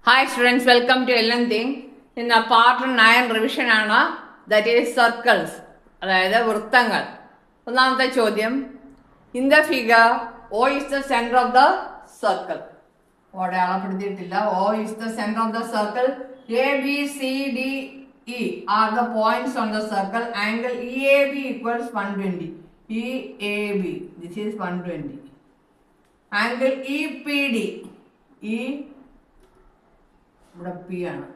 Hi students, welcome to Ellen Thing. In a part 9 revision ആണ്, that is circles, അതായത് വൃത്തങ്ങൾ. ഒന്നാമത്തെ ചോദ്യം, in the figure, O is the center of the circle. അടയാളപ്പെടുത്തിയിട്ടില്ല. O is the center of the circle. A, B, C, D, E are the points on the circle. Angle EAB equals 120. EAB, this is 120. Angle EPD, ഇവിടെ P ആണ്.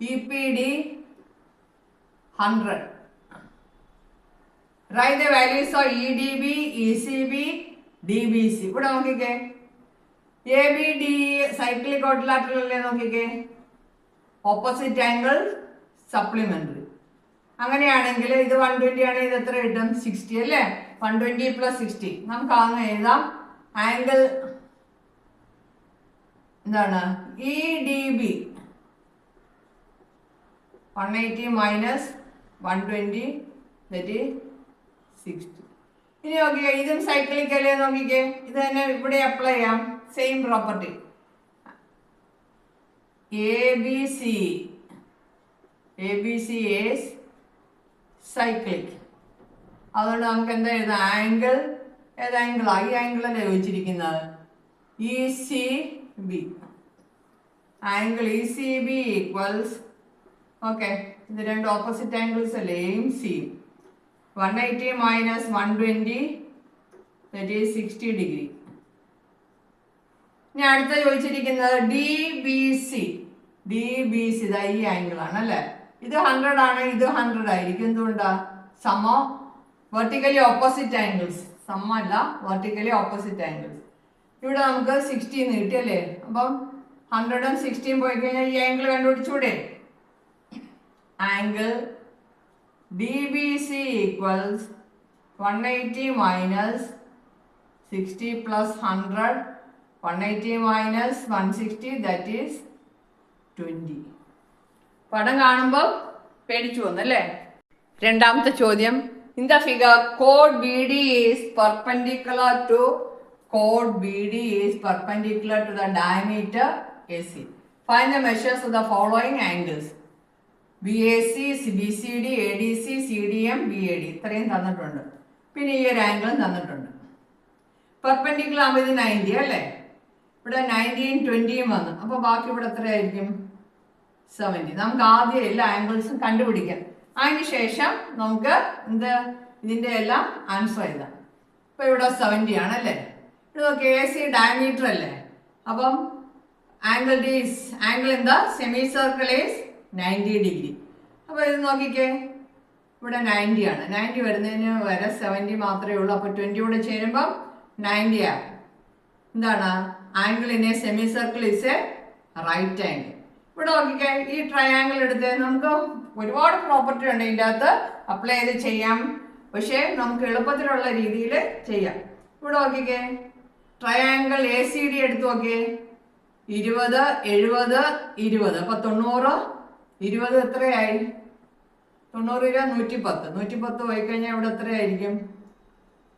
EPD 100. Write the values of EDB, ECB, DBC. ഇവിടെ നോക്കിക്കേ, ABD cyclic quadrilateral അല്ലേ? നോക്കിക്കേ, opposite angle supplementary. അങ്ങനെയാണെങ്കിൽ ഇത് 120 ആണ്, ഇത് എത്ര കിട്ടും? 60 അല്ലേ? 120 + 60 നമുക്ക് അങ്ങനെ എഴുതാം. ആംഗിൾ എന്താണ്? EDB 180 - 120 that is 60. ഇനി നോക്കിക്കേ, ഇതും സൈക്ലിക് അല്ലേ? നോക്കിക്കേ, ഇത് തന്നെ ഇവിടെ അപ്ലൈ ചെയ്യാം. Same property. ABC is cyclic. അതുകൊണ്ട് നമുക്ക് എന്താ എഴുതാം? ആംഗിൾ ഏത് ആംഗിളാ? ഈ ആംഗിളല്ലേ ചോദിച്ചിരിക്കുന്നത്? ECB. Angle ECB equals, okay, ഇത് രണ്ട് ഓപ്പോസിറ്റ് ആംഗിൾസ് അല്ലേ? എയും സിയും. 180 - 120 that is 60 ഡിഗ്രി. ഇനി അടുത്ത ചോദിച്ചിരിക്കുന്നത് DBC. ഇതാ ഈ ആംഗിൾ ആണ് അല്ലേ? ഇത് 100 ആണ്, ഇത് 100 ആയിരിക്കും. എന്തുകൊണ്ടാ? സമ വെർട്ടിക്കലി ഓപ്പോസിറ്റ് ആംഗിൾസ്. സമല്ല, വെർട്ടിക്കലി ഓപ്പോസിറ്റ് ആംഗിൾസ്. ഇവിടെ നമുക്ക് 60 കിട്ടി അല്ലേ? അപ്പം 100ഉം 60ഉം പോയി കഴിഞ്ഞാൽ ഈ ആംഗിൾ കണ്ടുപിടിച്ചൂടെ? Angle DBC equals 180 - 60 + 100. 180 - 160 that is 20. പടം കാണുമ്പോൾ പേടിച്ചു വന്നല്ലേ? രണ്ടാമത്തെ ചോദ്യം, in the figure chord BD is perpendicular to the diameter AC. Find the measures of the following angles. BAC, BCD, ADC, CDM, BAD. ഇത്രയും തന്നിട്ടുണ്ട്. പിന്നെ ഈ ഒരു ആംഗിളും തന്നിട്ടുണ്ട്. പെർപെൻഡിക്കുലർ ആകുമ്പോൾ ഇത് 90 അല്ലേ? ഇവിടെ 90ഉം 20ഉം വന്നു. അപ്പോൾ ബാക്കി ഇവിടെ എത്രയായിരിക്കും? 70. നമുക്ക് ആദ്യം എല്ലാ ആംഗിൾസും കണ്ടുപിടിക്കാം. അതിന് ശേഷം നമുക്ക് ഇതിൻ്റെ എല്ലാം ആൻസർ എഴുതാം. ഇപ്പോൾ ഇവിടെ 70 ആണല്ലേ? ഇത് നോക്കി, AC ഡയമീറ്റർ അല്ലേ? അപ്പം angle in the semi circle is 90 degree. അപ്പോൾ ഇത് നോക്കിക്കേ, ഇവിടെ 90 ആണ്. 90 വരുന്നതിന് വരെ 70 മാത്രമേ ഉള്ളൂ. അപ്പോൾ 20 കൂടെ ചേരുമ്പം 90 ആകും. എന്താണ്? Angle in a semi circle is a right angle. ഇവിടെ നോക്കിക്കേ, ഈ ട്രയാംഗിൾ എടുത്ത് നമുക്ക് ഒരുപാട് പ്രോപ്പർട്ടി ഉണ്ട് ഇതിൻ്റെ അകത്ത് അപ്ലൈ ചെയ്ത് ചെയ്യാം. പക്ഷേ നമുക്ക് എളുപ്പത്തിലുള്ള രീതിയിൽ ചെയ്യാം. ഇവിടെ നോക്കിക്കേ, ട്രയാംഗിൾ ACD എടുത്ത് നോക്കിയേ, 20, 70, 20. അപ്പോൾ 90, 20 എത്രയായി? 90 - 110. 110 പോയി കഴിഞ്ഞാൽ ഇവിടെ എത്രയായിരിക്കും?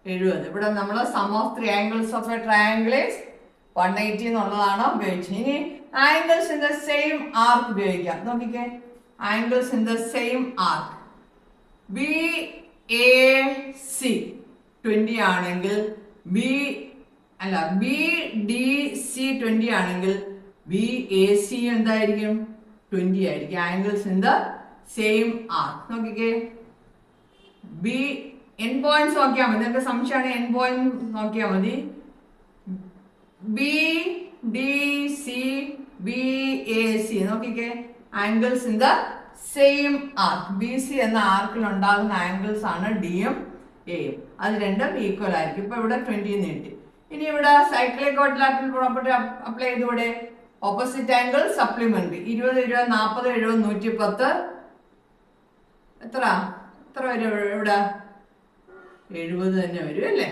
70. ഇവിടെ നമ്മൾ sum of three angles of a triangle is 180 എന്നുള്ളതാണ് ഉപയോഗിച്ചത്. ഇനി angles in the same arc ഉപയോഗിക്കാം. നോക്കിക്കേ, angles in the same arc. BAC 20 ആണെങ്കിൽ BDC 20 ആണെങ്കിൽ BAC എന്തായിരിക്കും? 20 ആയിരിക്കും. ആംഗിൾസ് ഇൻ ദ സെയിം ആർക്ക്. നോക്കിക്കേ, എൻ പോയിന്റ്സ് നോക്കിയാൽ മതി. നിങ്ങൾക്ക് സംശയമാണ്, എൻ പോയിന്റ് നോക്കിയാൽ മതി. BDC BAC നോക്കിക്കേ, angles in the same arc. BC എന്ന ആർക്കിൽ ഉണ്ടാകുന്ന ആംഗിൾസ് ആണ് ഡിയും എയും. അത് രണ്ടും ഈക്വൽ ആയിരിക്കും. ഇപ്പൊ ഇവിടെ 20 നീട്ടി. ഇനി ഇവിടെ സൈക്ലിക് ക്വാഡ്രിലാറ്ററൽ പ്രോപ്പർട്ടി അപ്ലൈ ചെയ്തുകൂടെ? Opposite angle supplementary. 20, 20, 40, 70, 110. എത്ര വരും? ഇവിടെ 70 തന്നെ വരും അല്ലേ?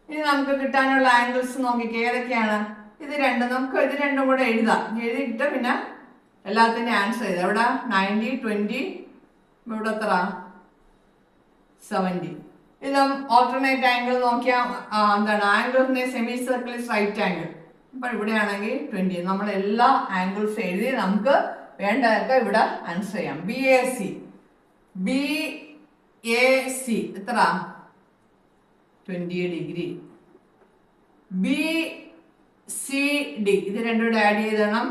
ഇനി നമുക്ക് കിട്ടാനുള്ള ആംഗിൾസ് നോക്കിക്കേ, ഏതൊക്കെയാണ്? ഇത് രണ്ടും കൂടെ എഴുതാം. എഴുതിയിട്ട് പിന്നെ എല്ലാത്തിൻ്റെ ആൻസർ ചെയ്താൽ ഇവിടെ 90, 20, ഇവിടെ എത്ര? 70. ഇതും ഓൾട്ടർനേറ്റ് ആംഗിൾ നോക്കിയാൽ എന്താണ്? Angle of a semi circle is right angle. ഇപ്പം ഇവിടെയാണെങ്കിൽ 20. നമ്മൾ എല്ലാ ആംഗിൾസ് എഴുതി നമുക്ക് വേണ്ടതൊക്കെ ഇവിടെ ആൻസർ ചെയ്യാം. BAC എത്ര 20 ഡിഗ്രി. BCD ഇത് രണ്ടും കൂടെ ആഡ് ചെയ്തണം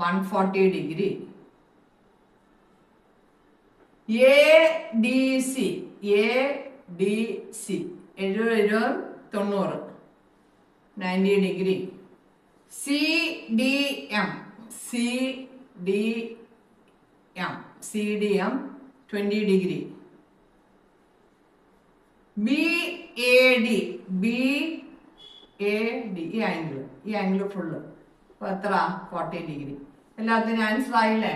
140 ഡിഗ്രി. ADC 70 90 90 ഡിഗ്രി. CDM 20 ഡിഗ്രി. BAD ഈ ആംഗിൾ ഫുള്ള് എത്ര 40 ഡിഗ്രി. എല്ലാത്തിനും ആൻസർ ആയില്ലേ?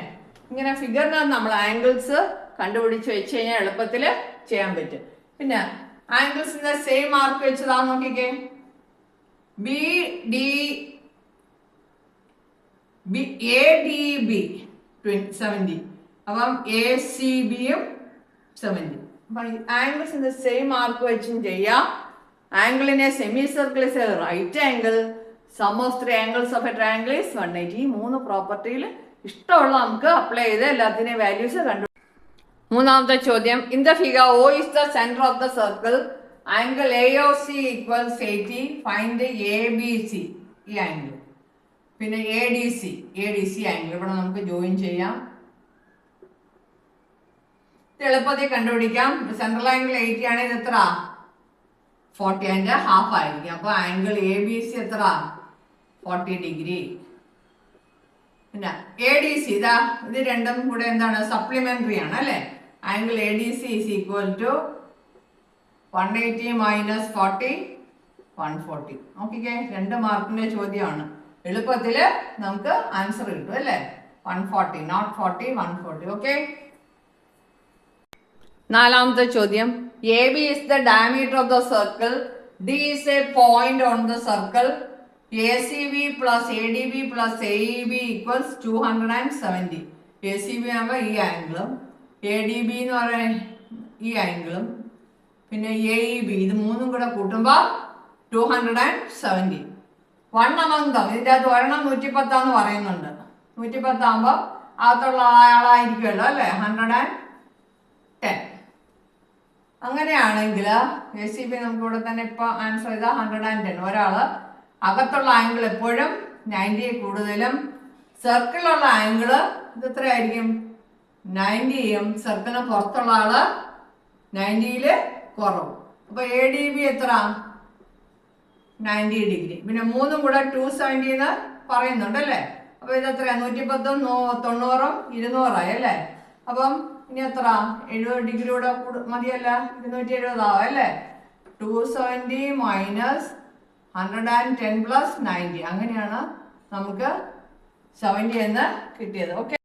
ഇങ്ങനെ ഫിഗറിനകത്ത് നമ്മൾ ആംഗിൾസ് കണ്ടുപിടിച്ച് വെച്ച് കഴിഞ്ഞാൽ എളുപ്പത്തിൽ ചെയ്യാൻ പറ്റും. പിന്നെ ആംഗിൾസിന്റെ സെയിം മാർക്ക് വെച്ചതാ നോക്കിക്കേ. ADB 70, അപ്പം ACBയും 70. അപ്പം ആംഗിൾസിന്റെ സെയിം മാർക്ക് വെച്ചും ചെയ്യാം. ആംഗിളിനെ semi circle is a right angle. Sum of 3 angles of a triangle is 180. 3 പ്രോപ്പർട്ടിയിൽ ഇഷ്ടമുള്ള നമുക്ക് അപ്ലൈ ചെയ്ത് എല്ലാത്തിനെയും വാല്യൂസ് കണ്ടു. മൂന്നാമത്തെ ചോദ്യം. In the figure O is the centre of the circle. Angle AOC equals 80. Find ABC ഈ ആംഗിൾ. പിന്നെ ADC ആംഗിൾ ഇവിടെ നമുക്ക് ജോയിൻ ചെയ്യാം. എളുപ്പത്തിൽ കണ്ടുപിടിക്കാം. സെൻട്രൽ ആംഗിൾ 80 ആണെങ്കിൽ എത്ര 40 അതിന്റെ ഹാഫ് ആയിരിക്കും. അപ്പൊ ആംഗിൾ ABC എത്ര 40 ഡിഗ്രി. പിന്നെ ADC ഇത് രണ്ടും കൂടെ എന്താണ് സപ്ലിമെന്ററി ആണ് അല്ലെ. Angle ADC is equal to 180 minus 40 140. നോക്കിക്കേ 2 മാർക്കിന്റെ ചോദ്യമാണ്. എളുപ്പത്തില് നമുക്ക് ആൻസർ കിട്ടും അല്ലെ. 140 നോട്ട് 40 140. ഓക്കെ. നാലാമത്തെ ചോദ്യം. AB is the diameter of the circle. D is a point on the circle. ACB plus ADB plus AEB equals 270. ACB ആകുമ്പോൾ ഈ ആംഗിളും ADB എന്ന് പറയുന്ന ഈ ആംഗിളും പിന്നെ AEB ഇത് മൂന്നും കൂടെ കൂട്ടുമ്പോൾ 270. 1 among them ഇതിൻ്റെ അകത്ത് ഒരെണ്ണം 110 പറയുന്നുണ്ട്. 110 ആകുമ്പോൾ അകത്തുള്ള ആളായിരിക്കുമല്ലോ അല്ലേ 110. അങ്ങനെയാണെങ്കിൽ ACB നമുക്ക് ഇവിടെ തന്നെ ഇപ്പൊ ആൻസർ ചെയ്താൽ 110. ഒരാള് അകത്തുള്ള ആംഗിൾ എപ്പോഴും 90 കൂടുതലും സർക്കിളിലുള്ള ആംഗിള് ഇത് എത്രയായിരിക്കും 90യും സർക്കിളിന് പുറത്തുള്ള ആള് 90 കുറവും. അപ്പൊ ADB എത്ര 90 ഡിഗ്രി. പിന്നെ മൂന്നും കൂടെ 270 എന്ന് പറയുന്നുണ്ട് അല്ലേ. അപ്പൊ ഇത് എത്രയാ 110 90 200 അല്ലേ. അപ്പം ഇനി എത്ര 70 ഡിഗ്രി കൂടെ മതിയല്ല 270 ആവും അല്ലേ. 270 മൈനസ് 110 പ്ലസ് 90 അങ്ങനെയാണ് നമുക്ക് 70 എന്ന് കിട്ടിയത്. ഓക്കെ.